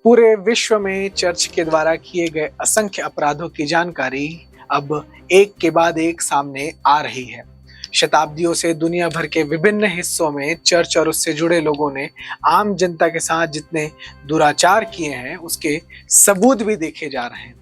पूरे विश्व में चर्च के द्वारा किए गए असंख्य अपराधों की जानकारी अब एक के बाद एक सामने आ रही है। शताब्दियों से दुनिया भर के विभिन्न हिस्सों में चर्च और उससे जुड़े लोगों ने आम जनता के साथ जितने दुराचार किए हैं उसके सबूत भी देखे जा रहे हैं।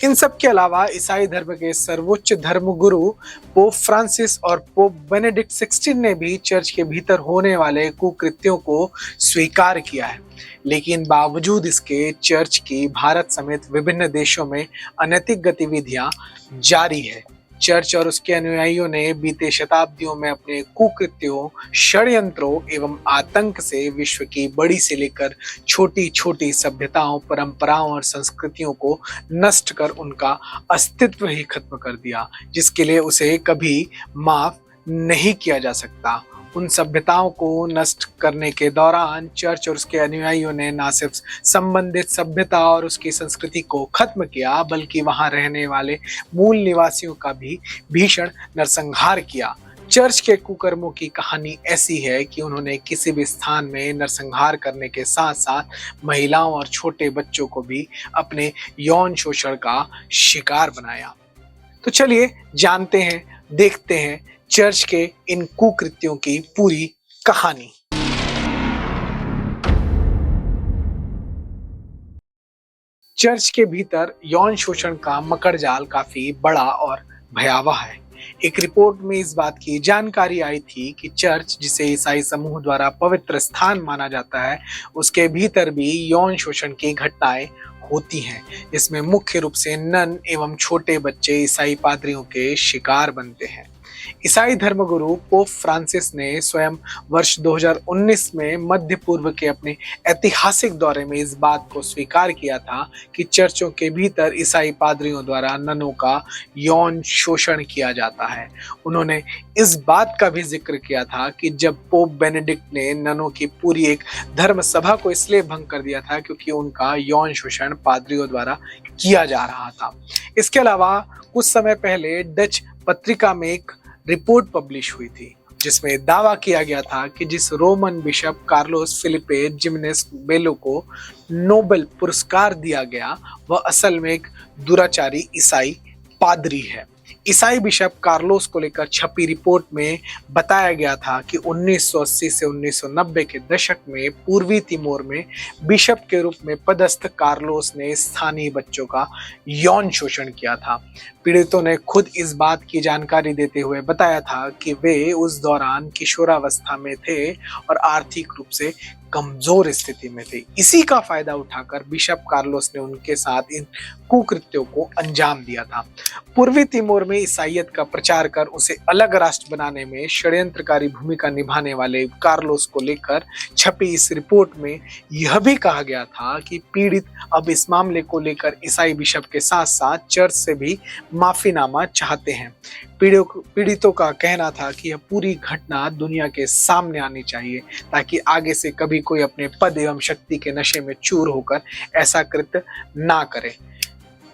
इन सब के अलावा ईसाई धर्म के सर्वोच्च धर्मगुरु पोप फ्रांसिस और पोप बेनेडिक्ट 16 ने भी चर्च के भीतर होने वाले कुकृत्यों को स्वीकार किया है। लेकिन बावजूद इसके चर्च की भारत समेत विभिन्न देशों में अनैतिक गतिविधियां जारी है। चर्च और उसके अनुयायियों ने बीते शताब्दियों में अपने कुकृत्यों, षड्यंत्रों एवं आतंक से विश्व की बड़ी से लेकर छोटी छोटी सभ्यताओं, परंपराओं और संस्कृतियों को नष्ट कर उनका अस्तित्व ही खत्म कर दिया, जिसके लिए उसे कभी माफ नहीं किया जा सकता। उन सभ्यताओं को नष्ट करने के दौरान चर्च और उसके अनुयायियों ने न सिर्फ संबंधित सभ्यता और उसकी संस्कृति को खत्म किया, बल्कि वहां रहने वाले मूल निवासियों का भी भीषण नरसंहार किया। चर्च के कुकर्मों की कहानी ऐसी है कि उन्होंने किसी भी स्थान में नरसंहार करने के साथ साथ महिलाओं और छोटे बच्चों को भी अपने यौन शोषण का शिकार बनाया। तो चलिए जानते हैं, देखते हैं चर्च के इन कुकृत्यों की पूरी कहानी। चर्च के भीतर यौन शोषण का मकड़जाल काफी बड़ा और भयावह है। एक रिपोर्ट में इस बात की जानकारी आई थी कि चर्च, जिसे ईसाई समूह द्वारा पवित्र स्थान माना जाता है, उसके भीतर भी यौन शोषण की घटनाएं होती हैं, जिसमें मुख्य रूप से नन एवं छोटे बच्चे ईसाई पादरियों के शिकार बनते हैं। ईसाई धर्मगुरु पोप फ्रांसिस ने स्वयं वर्ष 2019 में मध्य पूर्व के अपने ऐतिहासिक दौरे में इस बात को स्वीकार किया था कि चर्चों के भीतर ईसाई पादरियों द्वारा ननों का यौन शोषण किया जाता है। उन्होंने इस बात का भी जिक्र किया था कि जब पोप बेनेडिक्ट ने ननों की पूरी एक धर्म सभा को इसलिए भंग कर दिया था क्योंकि उनका यौन शोषण पादरियों द्वारा किया जा रहा था। इसके अलावा कुछ समय पहले डच पत्रिका में एक रिपोर्ट पब्लिश हुई थी, जिसमें दावा किया गया था कि जिस रोमन बिशप कार्लोस फिलिपे जिमेनेस बेलो को नोबेल पुरस्कार दिया गया, वह असल में एक दुराचारी ईसाई पादरी है। ईसाई बिशप कार्लोस को लेकर छपी रिपोर्ट में बताया गया था कि 1980 से 1990 के दशक में पूर्वी तिमोर में बिशप के रूप में पदस्थ कार्लोस ने स्थानीय बच्चों का यौन शोषण किया था। पीड़ितों ने खुद इस बात की जानकारी देते हुए बताया था कि वे उस दौरान किशोरावस्था में थे और आर्थिक रूप से कमजोर स्थिति में थे। इसी का फायदा उठाकर बिशप कार्लोस ने उनके साथ इन कुकृत्यों को अंजाम दिया था। पूर्वी तिमोर में ईसाईयत का प्रचार कर उसे अलग राष्ट्र बनाने में षड्यंत्रकारी भूमिका निभाने वाले कार्लोस को लेकर छपी इस रिपोर्ट में यह भी कहा गया था कि पीड़ित अब इस मामले को लेकर ईसाई बिशप के साथ साथ चर्च से भी माफीनामा चाहते हैं। पीड़ितों का कहना था कि यह पूरी घटना दुनिया के सामने आनी चाहिए ताकि आगे से कभी कोई अपने पद एवं शक्ति के नशे में चूर होकर ऐसा कृत्य ना करे।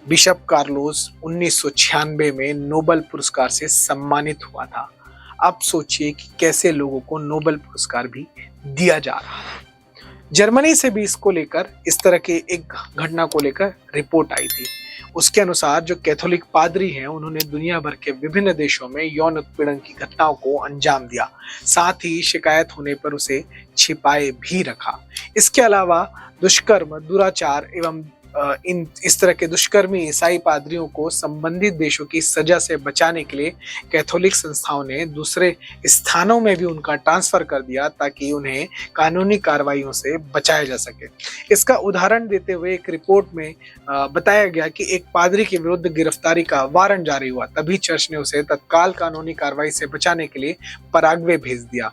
बिशप कार्लोस 1996 में नोबेल पुरस्कार से सम्मानित हुआ था। अब सोचिए कि कैसे लोगों को नोबेल पुरस्कार भी दिया जा रहा है। जर्मनी से भी इसको लेकर, इस तरह के एक घटना को लेकर रिपोर्ट आई थी। उसके अनुसार जो कैथोलिक पादरी हैं, उन्होंने दुनिया भर के विभिन्न देशों में यौन उत्पीड़न की घटनाओं को अंजाम दिया, साथ ही शिकायत होने पर उसे छिपाए भी रखा। इसके अलावा दुष्कर्म, दुराचार एवं इस तरह के दुष्कर्मी ईसाई पादरियों को संबंधित देशों की सजा से बचाने के लिए कैथोलिक संस्थाओं ने दूसरे स्थानों में भी उनका ट्रांसफर कर दिया ताकि उन्हें कानूनी कार्रवाइयों से बचाया जा सके। इसका उदाहरण देते हुए एक रिपोर्ट में बताया गया कि एक पादरी के विरुद्ध गिरफ्तारी का वारंट जारी हुआ, तभी चर्च ने उसे तत्काल कानूनी कार्रवाई से बचाने के लिए पराग्वे भेज दिया,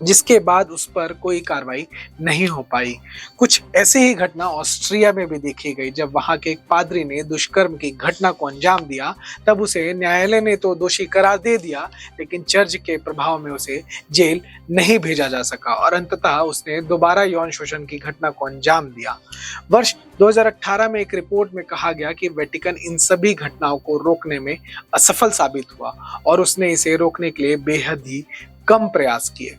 जिसके बाद उस पर कोई कार्रवाई नहीं हो पाई। कुछ ऐसी ही घटना ऑस्ट्रिया में भी देखी गई। जब वहां के एक पादरी ने दुष्कर्म की घटना को अंजाम दिया, तब उसे न्यायालय ने तो दोषी करार दे दिया, लेकिन चर्च के प्रभाव में उसे जेल नहीं भेजा जा सका और अंततः उसने दोबारा यौन शोषण की घटना को अंजाम दिया। वर्ष 2018 में एक रिपोर्ट में कहा गया कि वेटिकन इन सभी घटनाओं को रोकने में असफल साबित हुआ और उसने इसे रोकने के लिए बेहद ही कम प्रयास किए।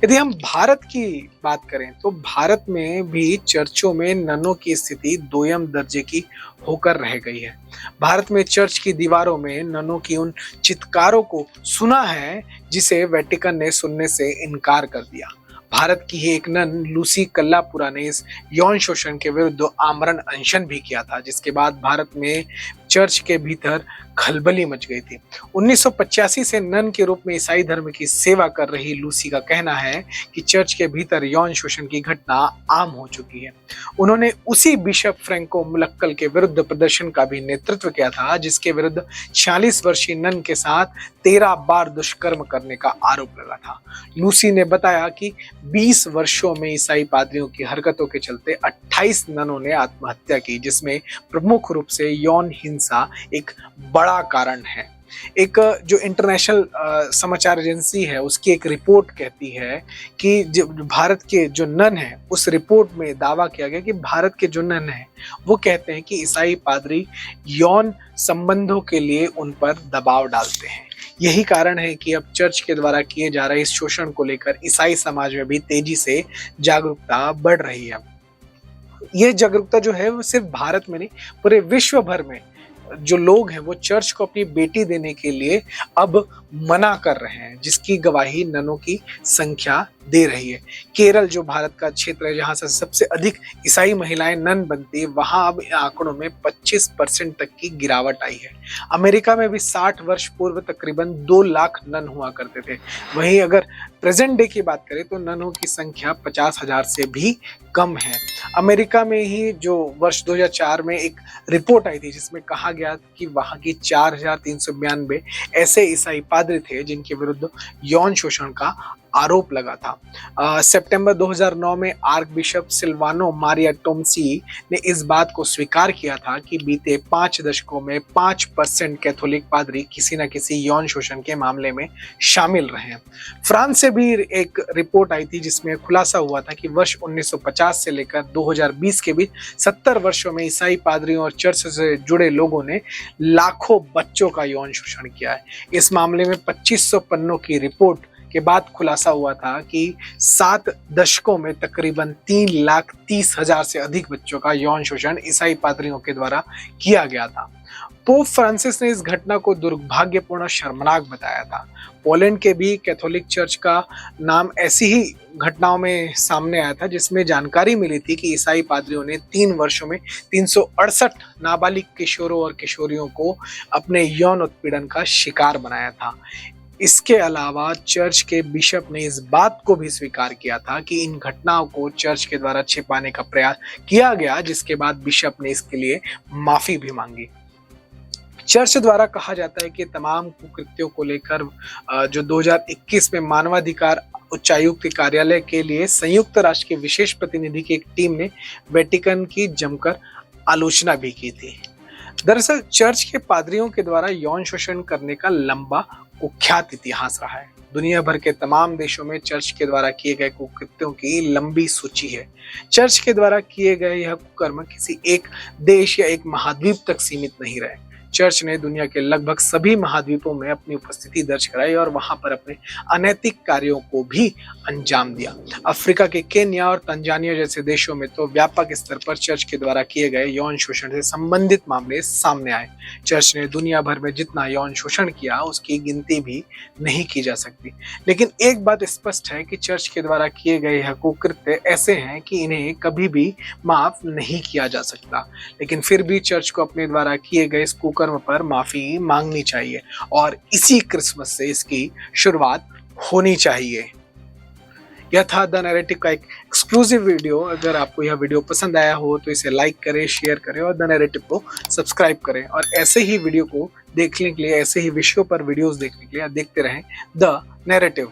यदि हम भारत की बात करें तो भारत में भी चर्चों में ननों की स्थिति दोयम दर्जे की होकर रह गई है। भारत में चर्च की दीवारों में ननों की उन चित्कारों को सुना है जिसे वेटिकन ने सुनने से इनकार कर दिया। भारत की ही एक नन लूसी कल्लापुरा ने इस यौन शोषण के विरुद्ध आमरण अनशन भी किया था, जिसके बाद भारत में चर्च के भीतर खलबली मच गई थी। 1985 से नन के रूप में ईसाई धर्म की सेवा कर रही लूसी का कहना है कि चर्च के भीतर यौन शोषण की घटना आम हो चुकी है। उन्होंने उसी बिशप फ्रैंको मुलक्कल के विरुद्ध प्रदर्शन का भी नेतृत्व किया था, जिसके विरुद्ध 46 वर्षीय नन के साथ 13 बार दुष्कर्म करने का आरोप लगा था। लूसी ने बताया कि 20 वर्षों में ईसाई पादरियों की हरकतों के चलते 28 ननों ने आत्महत्या की, जिसमें प्रमुख रूप से यौन हिंसा एक बड़ा कारण है। एक जो इंटरनेशनल समाचार एजेंसी है उसकी एक रिपोर्ट कहती है कि जो भारत के जो नन है, उस रिपोर्ट में दावा किया गया कि भारत के जो नन है वो कहते हैं कि ईसाई पादरी यौन संबंधों के लिए उन पर दबाव डालते हैं। यही कारण है कि अब चर्च के द्वारा किए जा रहे इस शोषण को लेकर ईसाई समाज में भी तेजी से जागरूकता बढ़ रही है। ये जागरूकता जो है वो सिर्फ भारत में नहीं, पूरे विश्व भर में जो लोग हैं वो चर्च को अपनी बेटी देने के लिए अब मना कर रहे हैं, जिसकी गवाही ननों की संख्या दे रही है। केरल जो भारत का क्षेत्र है जहां से सबसे अधिक ईसाई महिलाएं नन बनती है, वहां अब आंकड़ों में 25% तक की गिरावट आई है। अमेरिका में भी 60 वर्ष पूर्व तकरीबन 2 लाख नन हुआ करते थे। वहीं अगर प्रेजेंट डे की बात करें तो ननों की संख्या 50,000 से भी कम है। अमेरिका में ही जो वर्ष 2004 में एक रिपोर्ट आई थी जिसमें कहा गया कि वहां की 4,392 ऐसे ईसाई पादरी थे जिनके विरुद्ध यौन शोषण का आरोप लगा था। सितंबर 2009 में आर्क बिशप सिल्वानो मारिया टोम्सी ने इस बात को स्वीकार किया था कि बीते 5 दशकों में 5% कैथोलिक पादरी किसी न किसी यौन शोषण के मामले में शामिल रहे हैं। फ्रांस से भी एक रिपोर्ट आई थी जिसमें खुलासा हुआ था कि वर्ष 1950 से लेकर 2020 के बीच 70 वर्षों में ईसाई पादरियों और चर्च से जुड़े लोगों ने लाखों बच्चों का यौन शोषण किया है। इस मामले में 2500 पन्नों की रिपोर्ट के बाद खुलासा हुआ था कि 7 दशकों में तकरीबन 3,30,000 से अधिक बच्चों का यौन शोषण ईसाई पादरियों के द्वारा किया गया था। पोप फ्रांसिस ने इस घटना को दुर्भाग्यपूर्ण और शर्मनाक बताया था। पोलैंड के भी कैथोलिक चर्च का नाम ऐसी ही घटनाओं में सामने आया था जिसमें जानकारी मिली थी कि ईसाई पादरियों ने 3 वर्षों में 368 नाबालिग किशोरों और किशोरियों को अपने यौन उत्पीड़न का शिकार बनाया था। इसके अलावा चर्च के बिशप ने इस बात को भी स्वीकार किया था कि इन घटनाओं को चर्च के द्वारा छिपाने का प्रयास किया गया, जिसके बाद बिशप ने इसके लिए माफी भी मांगी। चर्च द्वारा कहा जाता है कि तमाम कुकृत्यों को लेकर जो 2021 में मानवाधिकार उच्चायुक्त कार्यालय के लिए संयुक्त राष्ट्र के विशेष प्रतिनिधि की एक टीम ने वेटिकन की जमकर आलोचना भी की थी। दरअसल चर्च के पादरियों के द्वारा यौन शोषण करने का लंबा कुख्यात इतिहास रहा है। दुनिया भर के तमाम देशों में चर्च के द्वारा किए गए कुकृत्यों की लंबी सूची है। चर्च के द्वारा किए गए यह कुकर्म किसी एक देश या एक महाद्वीप तक सीमित नहीं रहे। चर्च ने दुनिया के लगभग सभी महाद्वीपों में अपनी उपस्थिति दर्ज कराई और वहां पर अपने अनैतिक कार्यों को भी अंजाम दिया। अफ्रीका के केन्या और तंजानिया जैसे देशों में तो व्यापक स्तर पर चर्च के द्वारा किए गए यौन शोषण से संबंधित मामले सामने आए। चर्च ने दुनिया भर में जितना यौन शोषण किया उसकी गिनती भी नहीं की जा सकती। लेकिन एक बात स्पष्ट है कि चर्च के द्वारा किए गए यह कुकृत्य ऐसे हैं कि इन्हें कभी भी माफ नहीं किया जा सकता। लेकिन फिर भी चर्च को अपने द्वारा किए गए इस कुकर्म पर माफी मांगनी चाहिए और इसी क्रिसमस से इसकी शुरुआत होनी चाहिए। यह था द नैरेटिव का एक एक्सक्लूसिव वीडियो। अगर आपको यह वीडियो पसंद आया हो तो इसे लाइक करें, शेयर करें और द नैरेटिव को सब्सक्राइब करें। और ऐसे ही वीडियो को देखने के लिए, ऐसे ही विषयों पर वीडियोस देखने के लिए देखते रहें द नैरेटिव।